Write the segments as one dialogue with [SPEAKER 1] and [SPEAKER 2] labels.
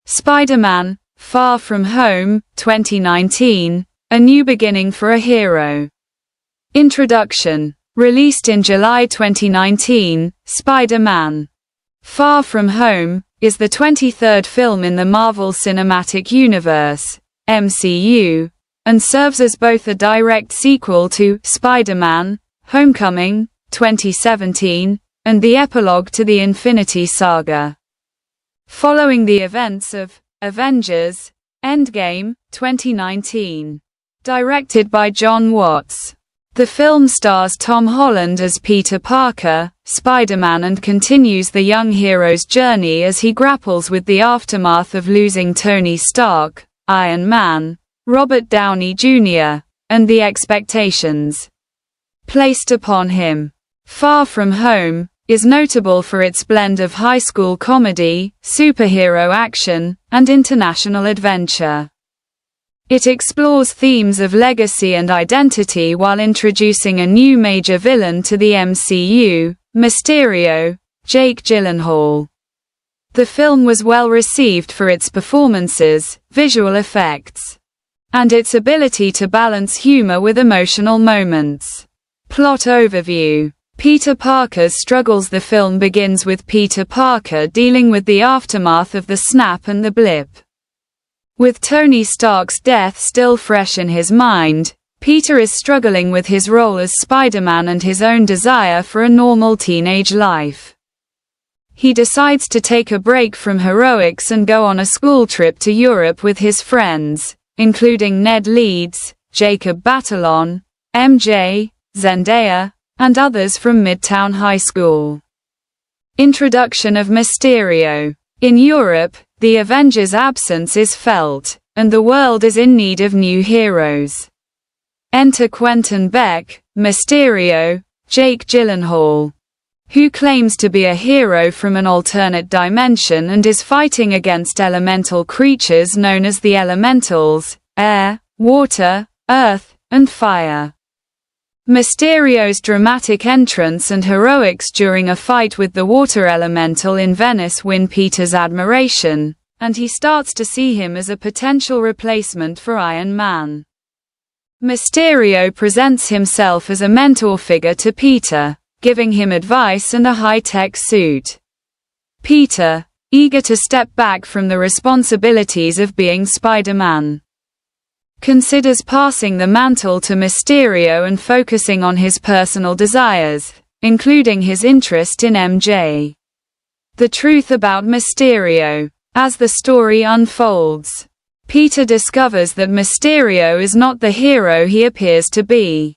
[SPEAKER 1] Spider-Man: Far From Home, 2019, A New Beginning for a Hero. Introduction. Released in July 2019, Spider-Man: Far From Home is the 23rd film in the Marvel Cinematic Universe, MCU, and serves as both a direct sequel to Spider-Man: Homecoming, 2017, and the epilogue to the Infinity Saga. Following the events of Avengers: Endgame, 2019. Directed by Jon Watts. The film stars Tom Holland as Peter Parker, Spider-Man, and continues the young hero's journey as he grapples with the aftermath of losing Tony Stark, Iron Man, Robert Downey Jr., and the expectations placed upon him. Far From Home is notable for its blend of high school comedy, superhero action, and international adventure. It explores themes of legacy and identity while introducing a new major villain to the MCU, Mysterio, Jake Gyllenhaal. The film was well received for its performances, visual effects, and its ability to balance humor with emotional moments. Plot overview. Peter Parker's struggles. The film begins with Peter Parker dealing with the aftermath of the snap and the blip. With Tony Stark's death still fresh in his mind, Peter is struggling with his role as Spider-Man and his own desire for a normal teenage life. He decides to take a break from heroics and go on a school trip to Europe with his friends, including Ned Leeds, Jacob Batalon, MJ, Zendaya, and others from Midtown High School. Introduction of Mysterio. In Europe, the Avengers' absence is felt, and the world is in need of new heroes. Enter Quentin Beck, Mysterio, Jake Gyllenhaal, who claims to be a hero from an alternate dimension and is fighting against elemental creatures known as the Elementals: air, water, earth, and fire. Mysterio's dramatic entrance and heroics during a fight with the water elemental in Venice win Peter's admiration, and he starts to see him as a potential replacement for Iron Man. Mysterio presents himself as a mentor figure to Peter, giving him advice and a high-tech suit. Peter, eager to step back from the responsibilities of being Spider-Man, considers passing the mantle to Mysterio and focusing on his personal desires, including his interest in MJ. The truth about Mysterio. As the story unfolds, Peter discovers that Mysterio is not the hero he appears to be.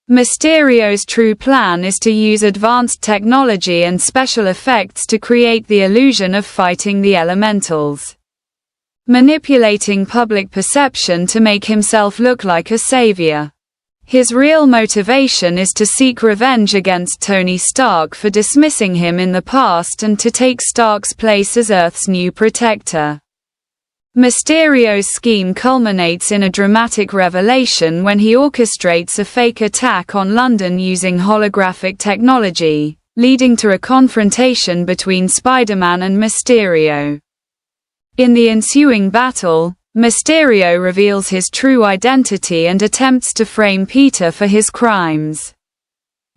[SPEAKER 1] Mysterio's true plan is to use advanced technology and special effects to create the illusion of fighting the elementals, manipulating public perception to make himself look like a savior. His real motivation is to seek revenge against Tony Stark for dismissing him in the past and to take Stark's place as Earth's new protector. Mysterio's scheme culminates in a dramatic revelation when he orchestrates a fake attack on London using holographic technology, leading to a confrontation between Spider-Man and Mysterio. In the ensuing battle, Mysterio reveals his true identity and attempts to frame Peter for his crimes.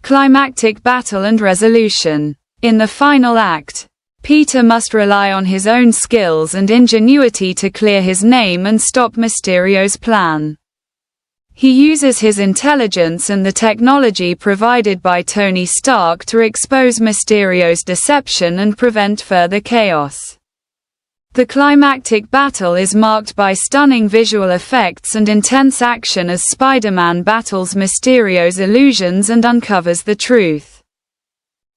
[SPEAKER 1] Climactic battle and resolution. In the final act, Peter must rely on his own skills and ingenuity to clear his name and stop Mysterio's plan. He uses his intelligence and the technology provided by Tony Stark to expose Mysterio's deception and prevent further chaos. The climactic battle is marked by stunning visual effects and intense action as Spider-Man battles Mysterio's illusions and uncovers the truth.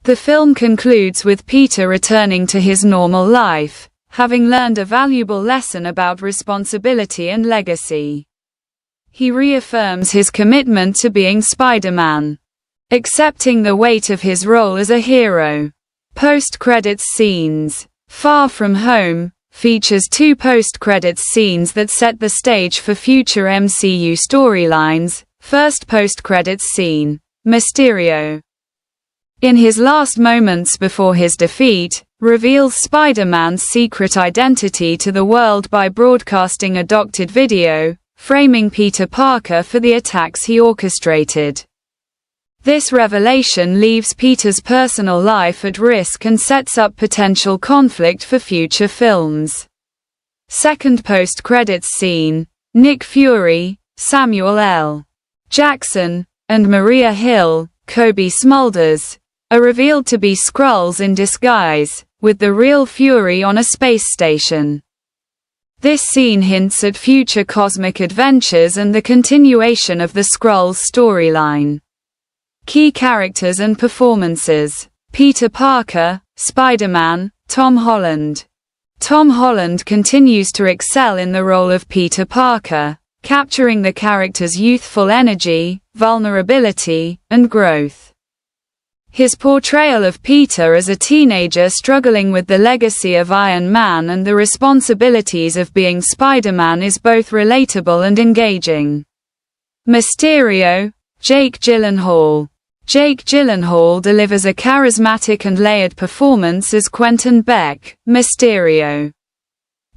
[SPEAKER 1] The film concludes with Peter returning to his normal life, having learned a valuable lesson about responsibility and legacy. He reaffirms his commitment to being Spider-Man, accepting the weight of his role as a hero. Post-credits scenes. Far From Home features two post-credits scenes that set the stage for future MCU storylines. First post-credits scene. Mysterio, in his last moments before his defeat, reveals Spider-Man's secret identity to the world by broadcasting a doctored video, framing Peter Parker for the attacks he orchestrated. This revelation leaves Peter's personal life at risk and sets up potential conflict for future films. Second post-credits scene. Nick Fury, Samuel L. Jackson, and Maria Hill, Cobie Smulders, are revealed to be Skrulls in disguise, with the real Fury on a space station. This scene hints at future cosmic adventures and the continuation of the Skrulls storyline. Key characters and performances. Peter Parker, Spider-Man, Tom Holland. Tom Holland continues to excel in the role of Peter Parker, capturing the character's youthful energy, vulnerability, and growth. His portrayal of Peter as a teenager struggling with the legacy of Iron Man and the responsibilities of being Spider-Man is both relatable and engaging. Mysterio, Jake Gyllenhaal. Jake Gyllenhaal delivers a charismatic and layered performance as Quentin Beck, Mysterio.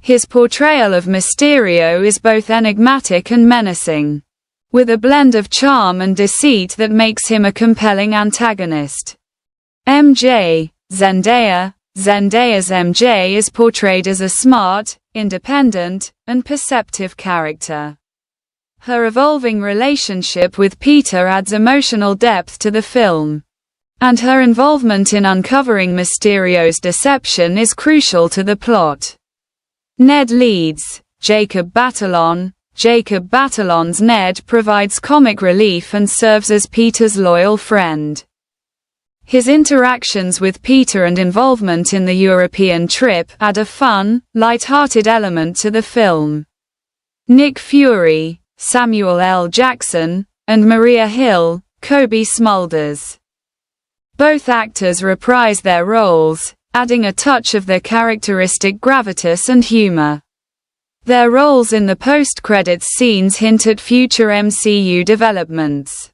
[SPEAKER 1] His portrayal of Mysterio is both enigmatic and menacing, with a blend of charm and deceit that makes him a compelling antagonist. MJ, Zendaya. Zendaya's MJ is portrayed as a smart, independent, and perceptive character. Her evolving relationship with Peter adds emotional depth to the film, and her involvement in uncovering Mysterio's deception is crucial to the plot. Ned Leeds, Jacob Batalon. Jacob Batalon's Ned provides comic relief and serves as Peter's loyal friend. His interactions with Peter and involvement in the European trip add a fun, light-hearted element to the film. Nick Fury, Samuel L. Jackson, and Maria Hill, Cobie Smulders. Both actors reprise their roles, adding a touch of their characteristic gravitas and humor. Their roles in the post-credits scenes hint at future MCU developments.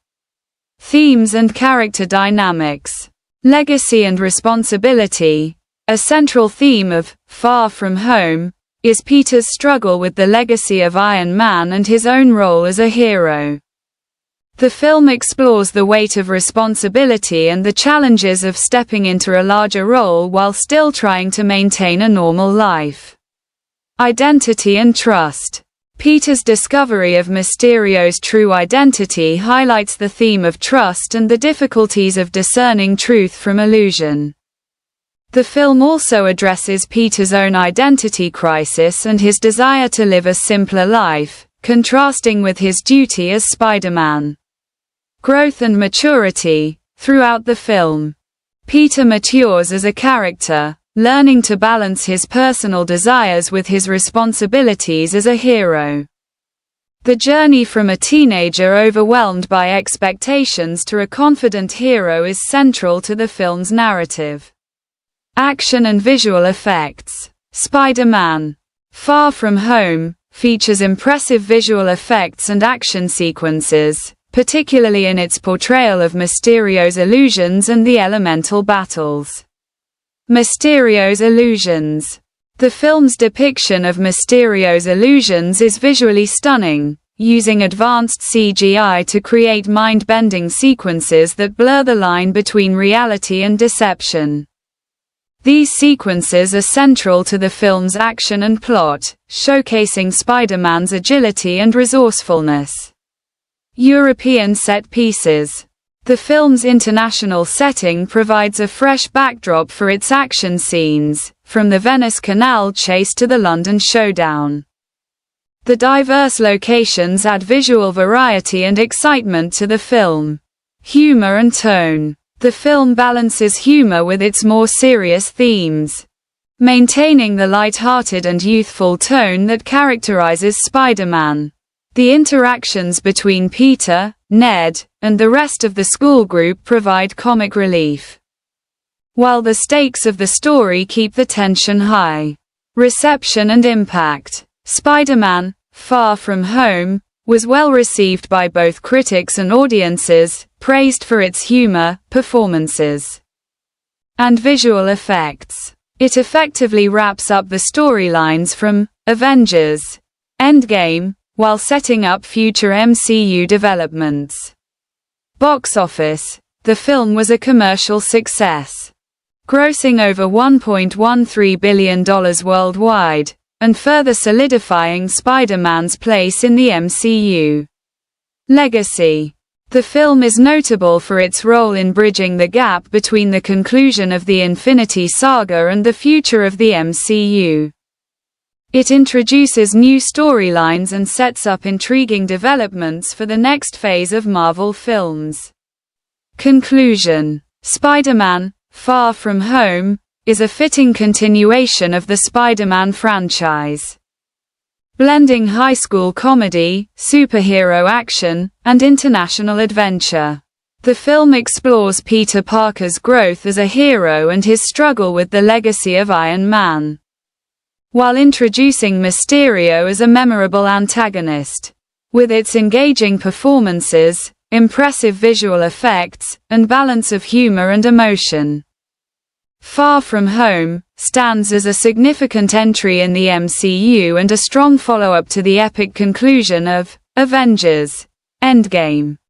[SPEAKER 1] Themes and character dynamics. Legacy and responsibility. A central theme of Far From Home is Peter's struggle with the legacy of Iron Man and his own role as a hero. The film explores the weight of responsibility and the challenges of stepping into a larger role while still trying to maintain a normal life. Identity and trust. Peter's discovery of Mysterio's true identity highlights the theme of trust and the difficulties of discerning truth from illusion. The film also addresses Peter's own identity crisis and his desire to live a simpler life, contrasting with his duty as Spider-Man. Growth and maturity. Throughout the film, Peter matures as a character, learning to balance his personal desires with his responsibilities as a hero. The journey from a teenager overwhelmed by expectations to a confident hero is central to the film's narrative. Action and visual effects. Spider-Man: Far From Home features impressive visual effects and action sequences, particularly in its portrayal of Mysterio's illusions and the elemental battles. Mysterio's illusions. The film's depiction of Mysterio's illusions is visually stunning, using advanced CGI to create mind-bending sequences that blur the line between reality and deception. These sequences are central to the film's action and plot, showcasing Spider-Man's agility and resourcefulness. European set pieces. The film's international setting provides a fresh backdrop for its action scenes, from the Venice Canal chase to the London showdown. The diverse locations add visual variety and excitement to the film. Humor and tone. The film balances humor with its more serious themes, maintaining the light-hearted and youthful tone that characterizes Spider-Man. The interactions between Peter, Ned, and the rest of the school group provide comic relief, while the stakes of the story keep the tension high. Reception and impact. Spider-Man: Far From Home was well received by both critics and audiences, praised for its humor, performances, and visual effects. It effectively wraps up the storylines from Avengers: Endgame, while setting up future MCU developments. Box office. The film was a commercial success, grossing over $1.13 billion worldwide, and further solidifying Spider-Man's place in the MCU. Legacy. The film is notable for its role in bridging the gap between the conclusion of the Infinity Saga and the future of the MCU. It introduces new storylines and sets up intriguing developments for the next phase of Marvel films. Conclusion. Spider-Man: Far From Home is a fitting continuation of the Spider-Man franchise, blending high school comedy, superhero action, and international adventure. The film explores Peter Parker's growth as a hero and his struggle with the legacy of Iron Man, while introducing Mysterio as a memorable antagonist. With its engaging performances, impressive visual effects, and balance of humor and emotion, Far From Home stands as a significant entry in the MCU and a strong follow-up to the epic conclusion of Avengers: Endgame.